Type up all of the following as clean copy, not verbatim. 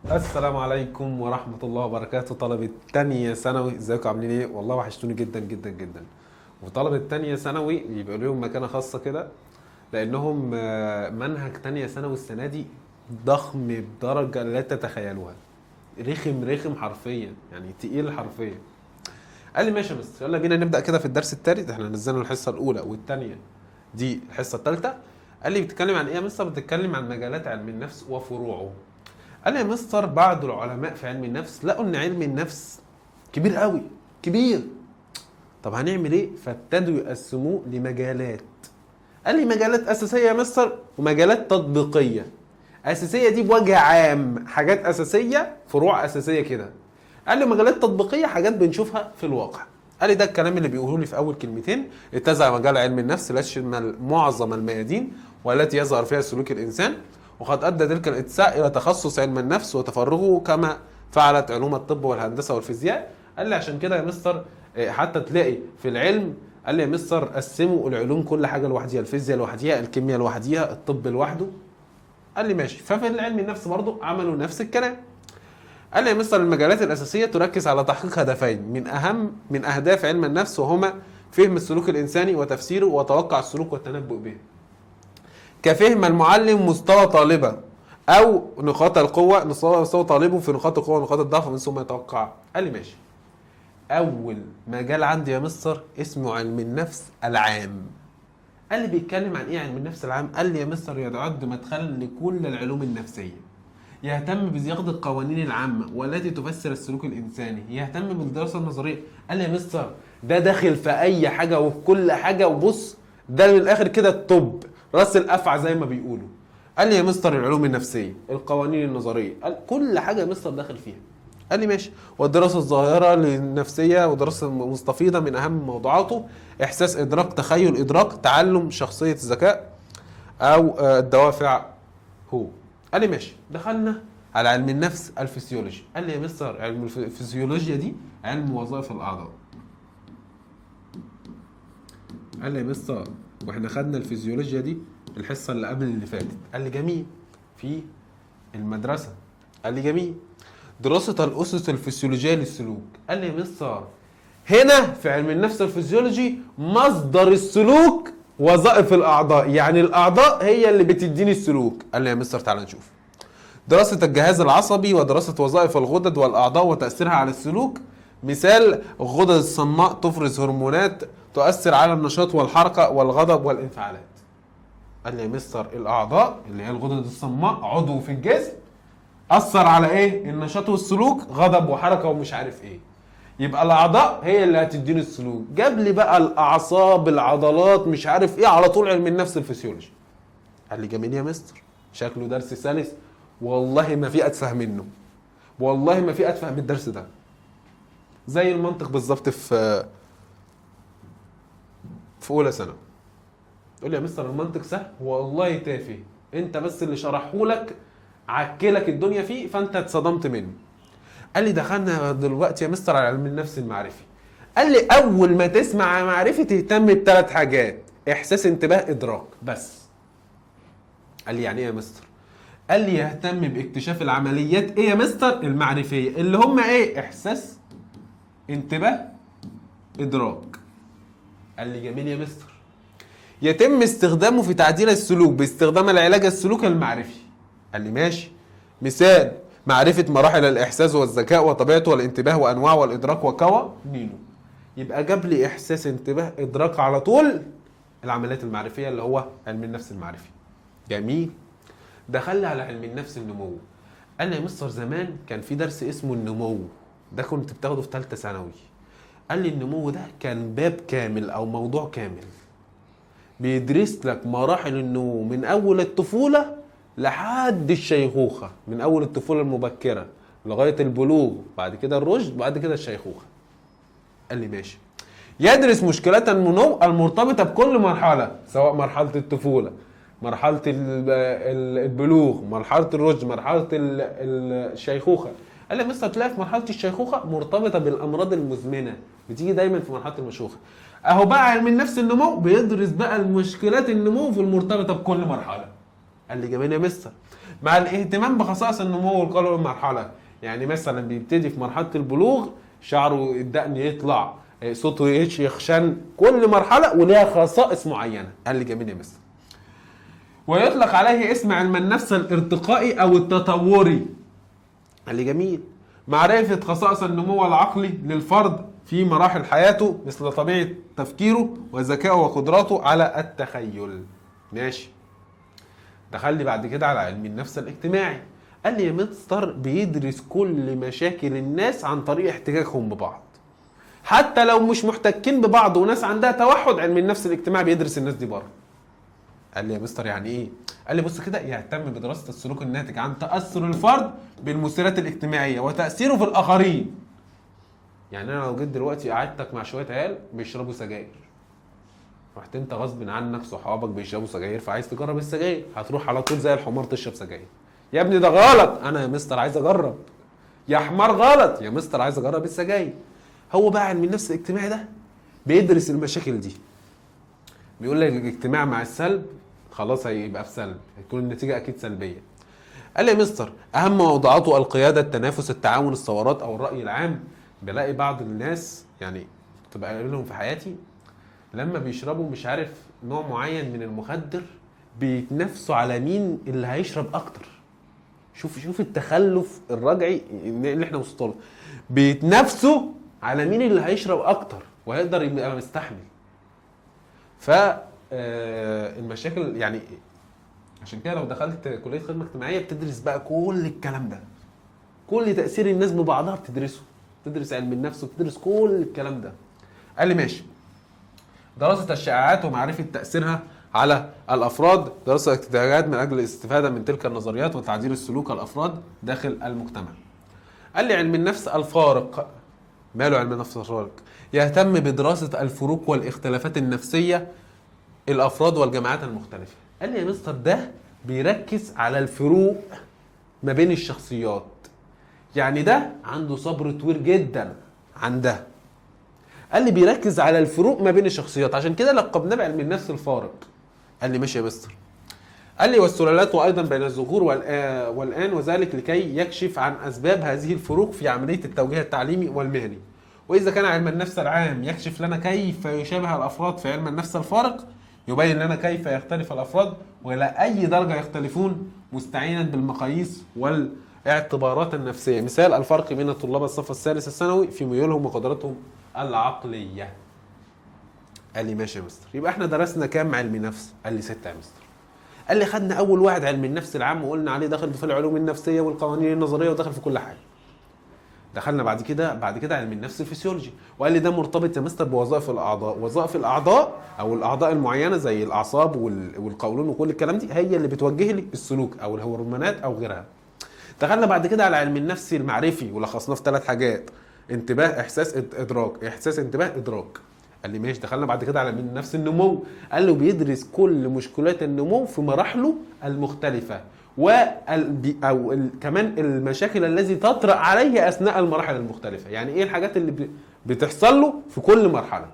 السلام عليكم ورحمة الله وبركاته. طلبة تانية ثانوي، ازيكم عاملين ايه؟ والله وحشتوني جدا جدا جدا. وطلبة تانية ثانوي بيبقى لهم مكانة خاصة كده، لأنهم منهج تانية ثانوي السنة دي ضخم بدرجة لا تتخيلوها. رخم رخم حرفيا، يعني تقيل حرفيا. قال لي ماشي يا مستر، يلا بينا نبدأ كده في الدرس التالت. احنا نزلنا الحصة الأولى والتانية، دي الحصة التالتة. قال لي بتتكلم عن ايه يا مستر؟ بتتكلم عن مجالات علم النفس وفروعه. قال لي يا مستر بعض العلماء في علم النفس لقوا ان علم النفس كبير قوي، كبير. طب هنعمل ايه؟ فابتدوا يقسموه لمجالات. قال لي مجالات اساسيه يا مستر ومجالات تطبيقيه. اساسيه دي بوجه عام، حاجات اساسيه، فروع اساسيه كده. قال لي مجالات تطبيقيه، حاجات بنشوفها في الواقع. قال لي ده الكلام اللي بيقولوا لي في اول كلمتين: اتزع مجال علم النفس ليشمل معظم الميادين والتي يظهر فيها سلوك الانسان، وقد ادى تلك الاتساع الى تخصص علم النفس وتفرغه كما فعلت علوم الطب والهندسه والفيزياء. قال لي عشان كده يا مستر حتى تلاقي في العلم، قال لي يا مستر قسموا العلوم كل حاجه لوحديها، الفيزياء لوحديها، الكيمياء لوحديها، الطب لوحده. قال لي ماشي. ففي العلم النفس برضه عملوا نفس الكلام. قال لي يا مستر المجالات الاساسيه تركز على تحقيق هدفين من اهداف علم النفس، وهما فهم السلوك الانساني وتفسيره وتوقع السلوك والتنبؤ به، كفهم المعلم مستوى طالبه، او نقاط القوه مستوى طالبه في نقاط القوه ونقاط الضعف ومن ثم يتوقع. قال لي ماشي. اول مجال عندي يا مستر اسمه علم النفس العام. قال لي بيتكلم عن ايه علم النفس العام؟ قال لي يا مستر يعد مدخل لكل العلوم النفسيه، يهتم بزياده القوانين العامه والتي تفسر السلوك الانساني، يهتم بالدراسه النظريه. قال لي يا مستر ده داخل في اي حاجه وفي كل حاجه، وبص ده من الاخر كده الطب راس الافعى زي ما بيقولوا. قال لي يا مستر العلوم النفسيه، القوانين النظريه، قال كل حاجه يا مستر داخل فيها. قال لي ماشي. والدراسه الظاهره للنفسيه ودراسه مستفيضه من اهم موضوعاته احساس، ادراك، تخيل، ادراك، تعلم، شخصيه، الذكاء او الدوافع. هو قال لي ماشي. دخلنا على علم النفس الفسيولوجي. قال لي يا مستر علم الفسيولوجيا دي علم وظائف الاعضاء. قال لي يا مستر واحنا خدنا الفسيولوجيا دي الحصه اللي قبل اللي فاتت. قال لي جميل، في المدرسه. قال لي جميل. دراسه الاسس الفسيولوجيه للسلوك. قال لي يا مستر هنا في علم النفس الفسيولوجي مصدر السلوك وظائف الاعضاء، يعني الاعضاء هي اللي بتديني السلوك. قال لي يا مستر تعالى نشوف. دراسة الجهاز العصبي ودراسة وظائف الغدد والأعضاء وتأثيرها على السلوك. مثال: الغدد الصماء تفرز هرمونات تؤثر على النشاط والحركة والغضب والانفعالات. قال لي يا مستر الأعضاء اللي هي الغدد الصماء عضو في الجسم أثر على إيه؟ النشاط والسلوك، غضب وحركة ومش عارف إيه. يبقى الأعضاء هي اللي هتديني السلوك. جاب لي بقى الأعصاب، العضلات، مش عارف إيه، على طول علم النفس الفسيولوجي. قال لي جميل يا مستر، شكله درس سلس. والله ما في اتفه منه، والله ما في اتفه من الدرس ده. زي المنطق بالظبط في اولى ثانوي. يقول لي يا مستر المنطق سهل، والله تافه، انت بس اللي شرحه لك عكلك الدنيا فيه فانت اتصدمت منه. قال لي دخلنا دلوقتي يا مستر على علم النفس المعرفي. قال لي اول ما تسمع معرفي تهتم بثلاث حاجات: احساس، انتباه، ادراك، بس. قال لي يعني ايه يا مستر؟ قال لي يهتم باكتشاف العمليات ايه يا مستر؟ المعرفيه، اللي هم ايه؟ احساس، انتباه، ادراك. قال لي جميل يا مستر. يتم استخدامه في تعديل السلوك باستخدام العلاج السلوكي المعرفي. قال لي ماشي. مثال: معرفه مراحل الاحساس والذكاء وطبيعته والانتباه وانواعه والادراك وقوانينه. يبقى جاب لي احساس، انتباه، ادراك على طول، العمليات المعرفيه اللي هو علم النفس المعرفي. جميل. دخل على علم النفس النمو. قال لي يا مستر زمان كان في درس اسمه النمو، ده كنت بتاخده في ثالثه ثانوي. قال لي النمو ده كان باب كامل او موضوع كامل، بيدرس لك مراحل النمو من اول الطفوله لحد الشيخوخه، من اول الطفوله المبكره لغايه البلوغ، بعد كده الرشد، بعد كده الشيخوخه. قال لي ماشي. يدرس مشكلات النمو المرتبطه بكل مرحله، سواء مرحله الطفوله، مرحله البلوغ، مرحله الرشد، مرحله الشيخوخه. قال لي مستر تلاقي في مرحله الشيخوخه مرتبطه بالامراض المزمنه، بتيجي دايما في مرحله المشوخه. اهو بقى علم النفس النمو بيدرس بقى المشكلات النمو في المرتبطه بكل مرحله. قال لي جميل يا مستر. مع الاهتمام بخصائص النمو والقلق المرحله. يعني مثلا بيبتدي في مرحله البلوغ شعره الدقن يطلع، صوته يخشن، كل مرحله وليها خصائص معينه. قال لي جميل يا مستر. ويطلق عليه اسم علم النفس الارتقائي او التطوري. قال لي جميل. معرفه خصائص النمو العقلي للفرد في مراحل حياته مثل طبيعه تفكيره وذكائه وقدراته على التخيل. ماشي. دخل لي بعد كده على علم النفس الاجتماعي. قال لي يا مستر بيدرس كل مشاكل الناس عن طريق احتكاكهم ببعض، حتى لو مش محتكين ببعض وناس عندها توحد، علم النفس الاجتماعي بيدرس الناس دي بره. قال لي يا مستر يعني ايه؟ قال لي بص كده، يهتم بدراسه السلوك الناتج عن تاثر الفرد بالمثيرات الاجتماعيه وتاثيره في الاخرين. يعني انا لو جيت دلوقتي قعدتك مع شويه عيال بيشربوا سجاير، رحت انت غصب عنك صحابك بيشربوا سجاير فعايز تجرب السجاير، هتروح على طول زي الحمار تشرب سجاير. يا ابني ده غلط. انا يا مستر عايز اجرب. يا حمار غلط. يا مستر عايز اجرب السجاير. هو بقى علم النفس الاجتماعي ده بيدرس المشاكل دي. بيقول لك الاجتماع مع السلب خلاص هيبقى في سلب، هيكون النتيجه اكيد سلبيه. قال لي يا مستر اهم موضوعاته القياده، التنافس، التعاون، الثورات او الراي العام. بلاقي بعض الناس يعني تبقى قايل لهم في حياتي لما بيشربوا مش عارف نوع معين من المخدر بيتنافسوا على مين اللي هيشرب اكتر. شوف التخلف الرجعي اللي احنا وصلنا له. بيتنافسوا على مين اللي هيشرب اكتر وهيقدر يبقى مستحمل. ف المشاكل يعني عشان كده لو دخلت كليه خدمه اجتماعيه بتدرس بقى كل الكلام ده، كل تاثير الناس ببعضها بتدرسه، بتدرس علم النفس وبتدرس كل الكلام ده. قال لي ماشي. دراسه الشائعات ومعرفه تاثيرها على الافراد، دراسه الاحتياجات من اجل الاستفاده من تلك النظريات وتعديل السلوك الافراد داخل المجتمع. قال لي علم النفس الفارق. ماله علم النفس الفارق؟ يهتم بدراسه الفروق والاختلافات النفسيه الافراد والجماعات المختلفه. قال لي يا مستر ده بيركز على الفروق ما بين الشخصيات. يعني ده عنده صبر طويل جدا عن ده. قال لي بيركز على الفروق ما بين الشخصيات، عشان كده لقبناه بعلم النفس الفارق. قال لي ماشي يا مستر. قال لي والسلالات وايضا بين الذكور والان، وذلك لكي يكشف عن اسباب هذه الفروق في عمليه التوجيه التعليمي والمهني. واذا كان علم النفس العام يكشف لنا كيف يشابه الافراد في علم النفس الفارق، يبين لنا كيف يختلف الافراد والى اي درجه يختلفون مستعينا بالمقاييس والاعتبارات النفسيه. مثال الفرق بين طلاب الصف الثالث الثانوي في ميولهم وقدراتهم العقليه. قال لي ماشي يا مستر. يبقى احنا درسنا كام علم نفس؟ قال لي 6 يا مستر. قال لي خدنا اول واحد علم النفس العام وقلنا عليه داخل في العلوم النفسيه والقوانين النظريه وداخل في كل حاجه. دخلنا بعد كده علم النفس الفسيولوجي، وقال لي ده مرتبط يا مستر بوظائف الاعضاء. وظائف الاعضاء او الاعضاء المعينه زي الاعصاب والقولون وكل الكلام دي هي اللي بتوجه لي السلوك او الهرمونات او غيرها. دخلنا بعد كده على علم النفس المعرفي ولخصناه في 3 حاجات: انتباه، احساس، ادراك. احساس، انتباه، ادراك. قال لي ماشي. دخلنا بعد كده على علم النفس النمو. قال له بيدرس كل مشكلات النمو في مراحله المختلفه كمان المشاكل التي تطرأ عليه اثناء المراحل المختلفه. يعني ايه الحاجات اللي بتحصل له في كل مرحله.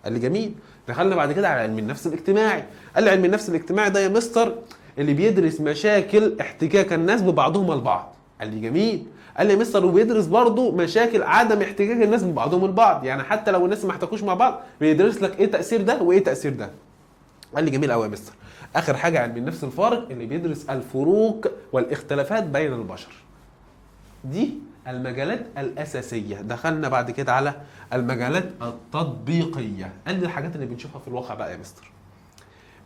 قال لي جميل. دخلنا بعد كده على علم النفس الاجتماعي. قال لي علم النفس الاجتماعي ده يا مستر اللي بيدرس مشاكل احتكاك الناس ببعضهم البعض. قال لي جميل. قال لي يا مستر وبيدرس برضه مشاكل عدم احتكاك الناس ببعضهم البعض، يعني حتى لو الناس ما احتكوش مع بعض بيدرس لك ايه تاثير ده وايه تاثير ده. قال لي جميل قوي يا مستر. اخر حاجه علم النفس الفارق اللي بيدرس الفروق والاختلافات بين البشر. دي المجالات الاساسيه. دخلنا بعد كده على المجالات التطبيقيه. قال لي الحاجات اللي بنشوفها في الواقع بقى يا مستر.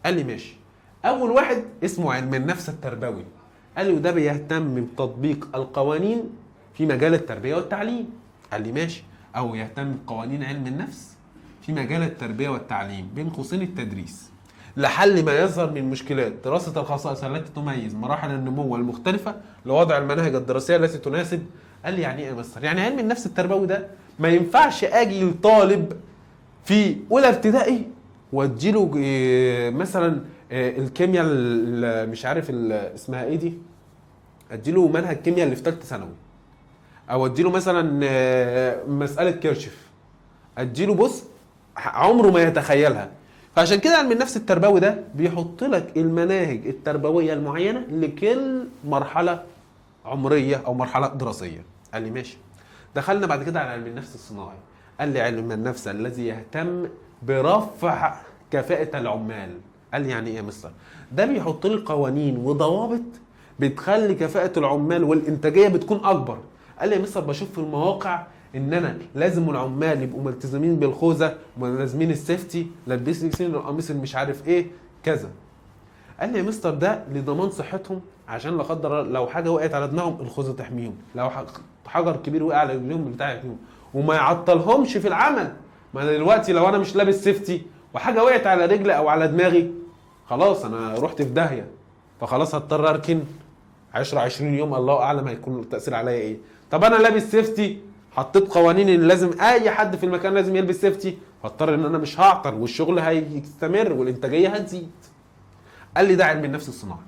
قال لي ماشي. اول واحد اسمه علم النفس التربوي. قال لي وده بيهتم بتطبيق القوانين في مجال التربيه والتعليم. قال لي ماشي. او يهتم بقوانين علم النفس في مجال التربيه والتعليم بين قوسين التدريس لحل ما يظهر من مشكلات، دراسه الخصائص التي تميز مراحل النمو المختلفه لوضع المناهج الدراسيه التي تناسب. قال لي يعني ايه يا مستر؟ يعني علم النفس التربوي ده ما ينفعش اجي لطالب في اولى ابتدائي واديله مثلا الكيمياء مش عارف اسمها ايه دي، اديله منهج كيمياء اللي في ثالثه ثانوي، او اديله مثلا مساله كيرشف، اديله بص عمره ما يتخيلها. فعشان كده علم النفس التربوي ده بيحط لك المناهج التربويه المعينه لكل مرحله عمريه او مرحله دراسيه. قال لي ماشي. دخلنا بعد كده على علم النفس الصناعي. قال لي علم النفس الذي يهتم برفع كفاءه العمال. قال لي يعني ايه يا مستر؟ ده بيحط لي قوانين وضوابط بتخلي كفاءه العمال والانتاجيه بتكون اكبر. قال لي يا مستر بشوف في المواقع ان انا لازم العمال يبقوا ملتزمين بالخوذه وملازمين السيفتي، لابسين القميص مش عارف ايه كذا. قال لي يا مستر ده لضمان صحتهم، عشان لا قدر لو حاجه وقعت على دماغهم الخوذه تحميهم، لو حجر كبير وقع على رجلهم بتاع يحميهم، وما يعطلهمش في العمل. ما انا دلوقتي لو انا مش لابس سيفتي وحاجه وقعت على رجلي او على دماغي، خلاص انا رحت في داهيه، فخلاص هضطر اركن 20 يوم، الله اعلم هيكون التاثير عليا ايه. طب انا لابس سيفتي، حطيت قوانين ان لازم اي حد في المكان لازم يلبس سيفتي، هضطر ان انا مش هعطل والشغل هيستمر والانتاجيه هتزيد. قال لي ده علم النفس الصناعي.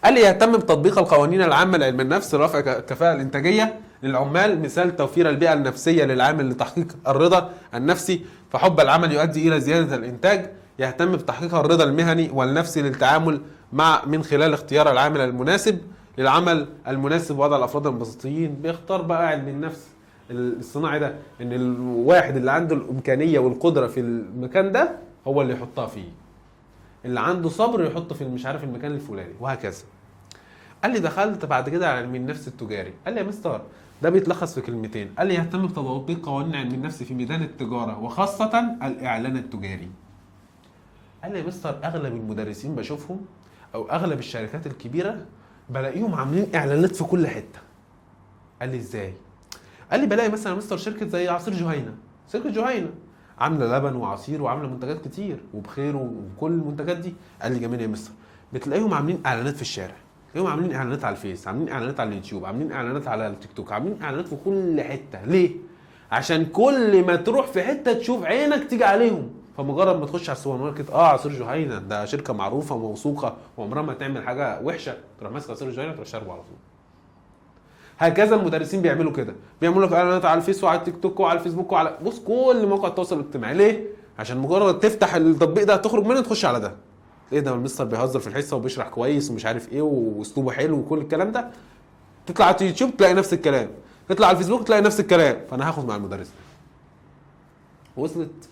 قال لي يهتم بتطبيق القوانين العامه لعلم النفس لرفع الكفاءه الانتاجيه للعمال، مثال توفير البيئه النفسيه للعامل لتحقيق الرضا النفسي، فحب العمل يؤدي الى زياده الانتاج. يهتم بتحقيق الرضا المهني والنفسي للتعامل من خلال اختيار العامل المناسب للعمل المناسب وضع الافراد البسيطين. بيختار بقى علم النفس الصناعي ده ان الواحد اللي عنده الامكانيه والقدره في المكان ده هو اللي يحطها فيه، اللي عنده صبر يحطه في مش عارف المكان الفلاني، وهكذا. قال لي دخلت بعد كده على علم النفس التجاري. قال لي يا مستر ده بيتلخص في كلمتين. قال لي يهتم بتطبيق قوانين علم النفس في ميدان التجاره وخاصه الاعلان التجاري. قال لي يا مستر اغلب المدرسين بشوفهم او اغلب الشركات الكبيره بلاقيهم عاملين اعلانات في كل حته. قال لي ازاي؟ قال لي بلاقي مثلا يا مستر شركه زي عصير جهينه، شركه جهينه عامله لبن وعصير وعامله منتجات كتير وبخير وكل المنتجات دي. قال لي جميل يا مستر. بتلاقيهم عاملين اعلانات في الشارع، تلاقيهم عاملين اعلانات على الفيس، عاملين اعلانات على اليوتيوب، عاملين اعلانات على التيك توك، عاملين اعلانات في كل حته. ليه؟ عشان كل ما تروح في حته تشوف عينك تيجي عليهم، فمجرد ما تخش على السوبر ماركت عصير جهينه ده شركه معروفه وموثوقه وعمرها ما تعمل حاجه وحشه، تروح ماسك عصير جهينه تروح شاربه على طول. هكذا المدرسين بيعملوا كده، بيعملوا لك اعلانات على الفيس وعلى التيك توك وعلى الفيسبوك وعلى بص كل مواقع التواصل الاجتماعي. ليه؟ عشان مجرد تفتح التطبيق ده تخرج منه تخش على ده. ايه ده المستر بيهزر في الحصه وبيشرح كويس ومش عارف ايه واسلوبه حلو وكل الكلام ده. تطلع على اليوتيوب تلاقي نفس الكلام، تطلع على الفيسبوك تلاقي نفس الكلام، فانا هاخد مع المدرس ده. وصلت؟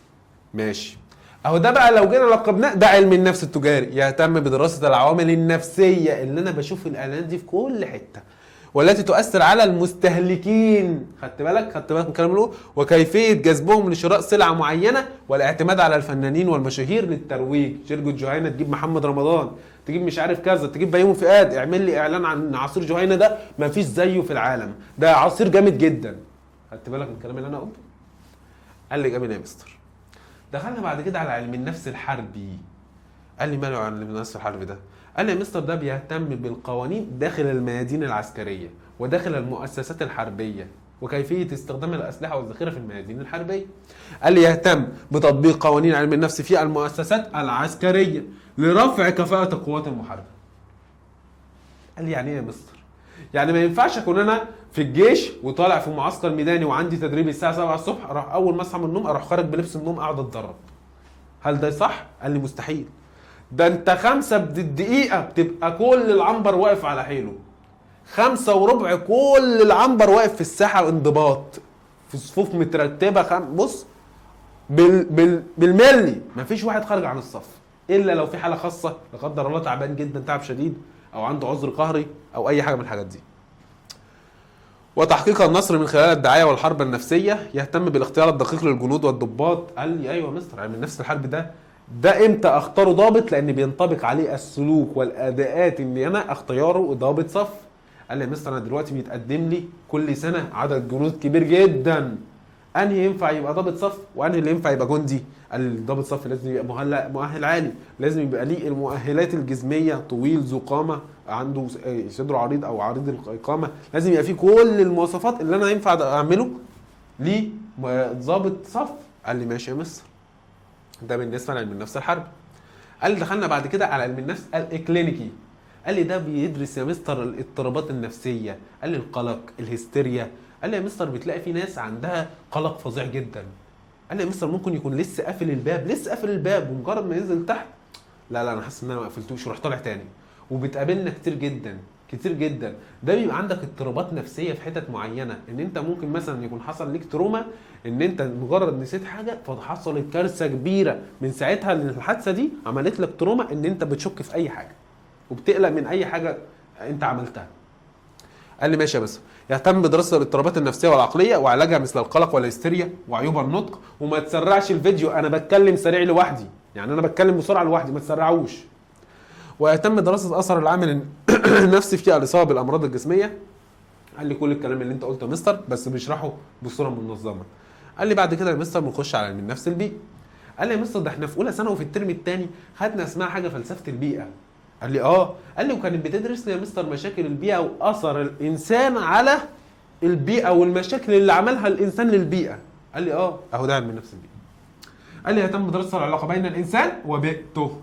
ماشي. اهو ده بقى لو جينا لقبناه ده علم النفس التجاري، يهتم بدراسه العوامل النفسيه اللي انا بشوف الاعلانات دي في كل حته والتي تؤثر على المستهلكين. خدت بالك من الكلام اللي هو وكيفيه جذبهم لشراء سلعه معينه والاعتماد على الفنانين والمشاهير للترويج. شركه جهينه تجيب محمد رمضان، تجيب مش عارف كذا، تجيب بيومي فؤاد، اعمل لي اعلان عن عصير جهينه ده ما فيش زيه في العالم، ده عصير جامد جدا. خدت بالك من الكلام اللي انا قلته؟ قال لي جميل يا مستر. دخلنا بعد كده على علم النفس الحربي. قال لي ماله علم النفس الحربي ده؟ قال لي يا مستر ده بيهتم بالقوانين داخل الميادين العسكريه وداخل المؤسسات الحربيه وكيفيه استخدام الاسلحه والذخيره في الميادين الحربيه. قال لي يهتم بتطبيق قوانين علم النفس في المؤسسات العسكريه لرفع كفاءه القوات المحاربه. قال لي يعني ايه يا مستر؟ يعني ما ينفعش اكون انا في الجيش وطالع في معسكر ميداني وعندي تدريب الساعه 7 الصبح اروح اول ما اصحى من النوم اروح خارج بلبس النوم اقعد اتدرب. هل ده صح؟ قال لي مستحيل. ده انت 5 دقيقة بتبقى كل العنبر واقف على حيله، 5 وربع كل العنبر واقف في الساحة انضباط في صفوف مترتبة بص بالملي، مفيش واحد خارج عن الصف الا لو في حالة خاصة لا قدر الله تعبان جدا تعب شديد او عنده عذر قهري او اي حاجة من الحاجات دي. وتحقيق النصر من خلال الدعاية والحرب النفسية. يهتم بالاختيار الدقيق للجنود والضباط. قال لي ايوه مستر علم النفس الحربي ده امتى اختاره ضابط؟ لان بينطبق عليه السلوك والاداءات ان انا اختياره ضابط صف. قال لي يا مستر انا دلوقتي بيتقدم لي كل سنه عدد جنود كبير جدا، انهي ينفع يبقى ضابط صف وانهي اللي ينفع يبقى جندي؟ قال لي ضابط صف لازم يبقى مؤهل عالي، لازم يبقى ليه المؤهلات الجسميه، طويل ذو قامه، عنده صدره عريض او عريض القامه، لازم يبقى فيه كل المواصفات اللي انا ينفع اعمله ليه ضابط صف. قال لي ماشي يا مستر. ده بالنسبه لعلم النفس الحربي. قال لي دخلنا بعد كده على علم النفس الكلينيكي. قال لي ده بيدرس يا مستر الاضطرابات النفسيه، قال لي القلق، الهستيريا. قال لي يا مستر بتلاقي في ناس عندها قلق فظيع جدا، قال لي يا مستر ممكن يكون لسه قافل الباب، لسه قافل الباب، ومجرد ما ينزل تحت لا لا انا حاسس ان انا ما قفلتوش، وراح طالع تاني. وبتقابلنا كتير جدا كتير جدا. ده بيبقى عندك اضطرابات نفسيه في حتت معينه، ان انت ممكن مثلا يكون حصل ليك تروما، ان انت مجرد نسيت حاجه فحصلت كارثه كبيره من ساعتها، لان الحادثه دي عملت لك تروما ان انت بتشك في اي حاجه وبتقلق من اي حاجه انت عملتها. قال لي ماشي يا مستر، يهتم بدراسه الاضطرابات النفسيه والعقليه وعلاجها مثل القلق والهستيريا وعيوب النطق، وما تسرعش الفيديو، انا بتكلم سريع لوحدي، يعني انا بتكلم بسرعه لوحدي ما تسرعوش. ويهتم بدراسه اثر العامل النفسي في الاصابه بالامراض الجسميه. قال لي كل الكلام اللي انت قلته يا مستر بس بيشرحه بصوره منظمه. قال لي بعد كده يا مستر بنخش على علم النفس البيئي. قال لي يا مستر ده احنا في اولى ثانوي في الترم الثاني خدنا اسمها حاجه فلسفه البيئه. قال لي اه. قال لي وكانت بتدرس لي يا مستر مشاكل البيئه واثر الانسان على البيئه والمشاكل اللي عملها الانسان للبيئه. قال لي اه اهو ده علم النفس البيئي. قال لي يهتم بدراسه العلاقه بين الانسان وبيئته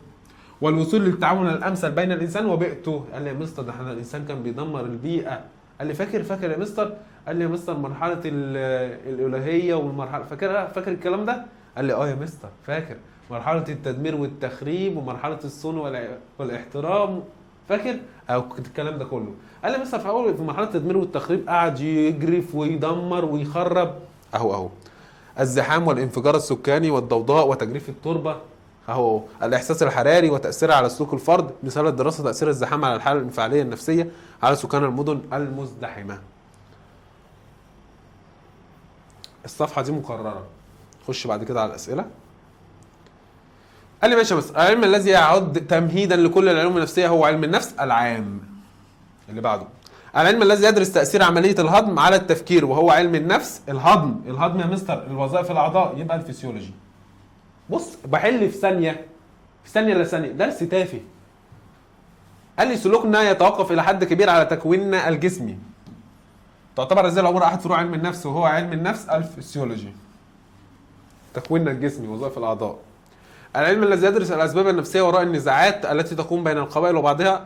والوصول للتعاون الامثل بين الانسان وبيئته. قال لي يا مستر ده احنا الانسان كان بيدمر البيئه. قال لي فاكر يا مستر؟ قال لي يا مستر مرحله الالوهيه والمرحله فاكر الكلام ده؟ قال لي اه يا مستر فاكر مرحله التدمير والتخريب ومرحله الصون والاحترام، فاكر او الكلام ده كله. قال لي يا مستر في مرحله التدمير والتخريب قعد يجرف ويدمر ويخرب اهو الزحام والانفجار السكاني والضوضاء وتجريف التربه اهو الاحساس الحراري وتاثيره على سلوك الفرد. مثال الدراسه تاثير الزحام على الحاله الانفعاليه النفسيه على سكان المدن المزدحمه. الصفحه دي مكرره، خش بعد كده على الاسئله. قال لي ماشي يا مستر، العلم الذي يعد تمهيدا لكل العلوم النفسيه هو علم النفس العام. اللي بعده العلم الذي يدرس تاثير عمليه الهضم على التفكير وهو علم النفس الهضم يا مستر الوظائف الاعضاء يبقى الفسيولوجي. بص بحل في ثانيه الا ثانيه، درس تافه. قال لي سلوكنا يتوقف الى حد كبير على تكويننا الجسمي. تعتبر هذه الامور احد فروع علم النفس وهو علم النفس الفسيولوجي. تكويننا الجسمي وظائف الاعضاء. العلم الذي يدرس الاسباب النفسيه وراء النزاعات التي تقوم بين القبائل وبعضها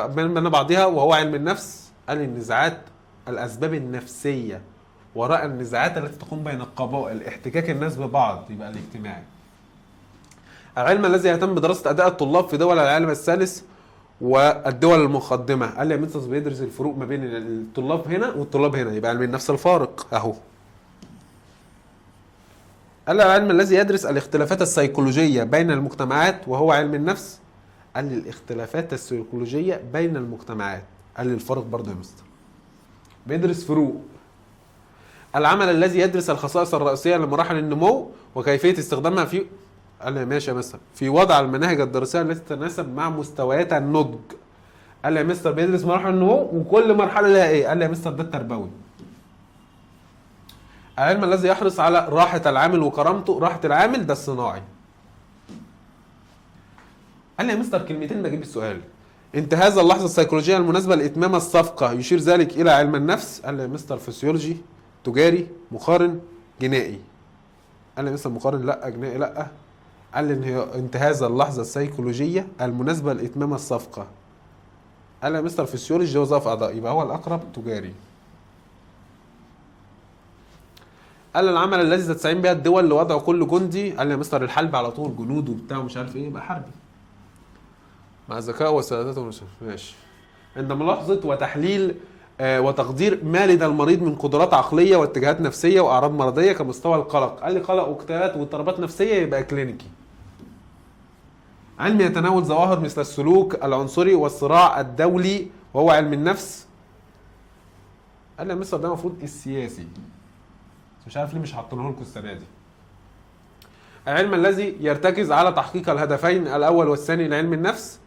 بين بعضها وهو علم النفس. قال النزاعات الاسباب النفسيه وراء النزاعات التي تقوم بين القبائل، احتكاك الناس ببعض يبقى الاجتماعي. العلم الذي يهتم بدراسه اداء الطلاب في دول العالم الثالث والدول المقدمه. قال لي يا مستر بيدرس الفروق ما بين الطلاب هنا والطلاب هنا يبقى علم النفس الفارق اهو. قال العلم الذي يدرس الاختلافات السيكولوجيه بين المجتمعات وهو علم النفس. قال لي الاختلافات السيكولوجيه بين المجتمعات. قال لي الفرق برضه يا مستر بيدرس فروق. العمل الذي يدرس الخصائص الرئيسيه لمراحل النمو وكيفيه استخدامها في. قال لي ماشي يا مستر في وضع المناهج الدراسيه التي تتناسب مع مستويات النضج. قال لي يا مستر بيدرس مراحل النمو وكل مرحله لها ايه. قال لي يا مستر ده التربوي. العلم الذي يحرص على راحه العامل وكرامته. راحه العامل ده الصناعي. قال لي يا مستر كلمتين بجيب السؤال. انتهاز اللحظه السيكولوجيه المناسبه لاتمام الصفقه يشير ذلك الى علم النفس. قال لي يا مستر فسيولوجي، تجاري، مقارن، جنائي. قال لي يا مستر مقارن لا، جنائي لا. قال لي ان هي انتهاز اللحظه السيكولوجيه المناسبه لاتمام الصفقه. قال لي يا مستر فسيولوجي وظائف اعضاء يبقى هو الاقرب تجاري. قال العمل الذي تستعين بها الدول لوضع كل جندي. قال لي يا مستر الحلب على طول، جنود وبتاع ومش عارف ايه يبقى حربي مع ذكاء وسيادته. ماشي. عند ملاحظه وتحليل وتقدير ما لدى المريض من قدرات عقليه واتجاهات نفسيه واعراض مرضيه كمستوى القلق. قال لي قلق واكتئاب واضطرابات نفسيه يبقى كلينيكي. علم يتناول ظواهر مثل السلوك العنصري والصراع الدولي وهو علم النفس. قال لي يا مستر ده المفروض السياسي، مش عارف ليه مش حاطينه لكم السنه دي. العلم الذي يرتكز على تحقيق الهدفين الاول والثاني لعلم النفس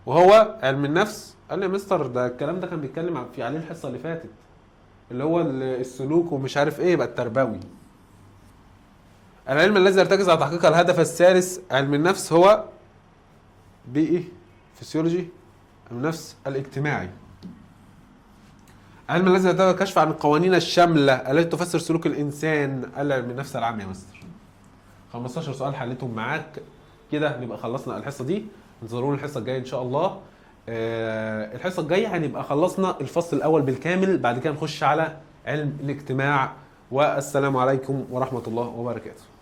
وهو علم النفس. قال لي يا مستر ده الكلام ده كان بيتكلم في عليه الحصه اللي فاتت اللي هو السلوك ومش عارف ايه يبقى التربوي. العلم الذي يرتكز على تحقيق الهدف الثالث علم النفس هو بيئي، فسيولوجي، النفس الاجتماعي. علم الذي يتم الكشف عن القوانين الشامله التي تفسر سلوك الانسان. قال علم النفس العام يا مستر. 15 سؤال حليتهم معاك كده نبقى خلصنا الحصه دي. انتظرونا الحصه الجايه ان شاء الله. الحصه الجايه هنبقى خلصنا الفصل الاول بالكامل، بعد كده نخش على علم الاجتماع والسلام عليكم ورحمة الله وبركاته.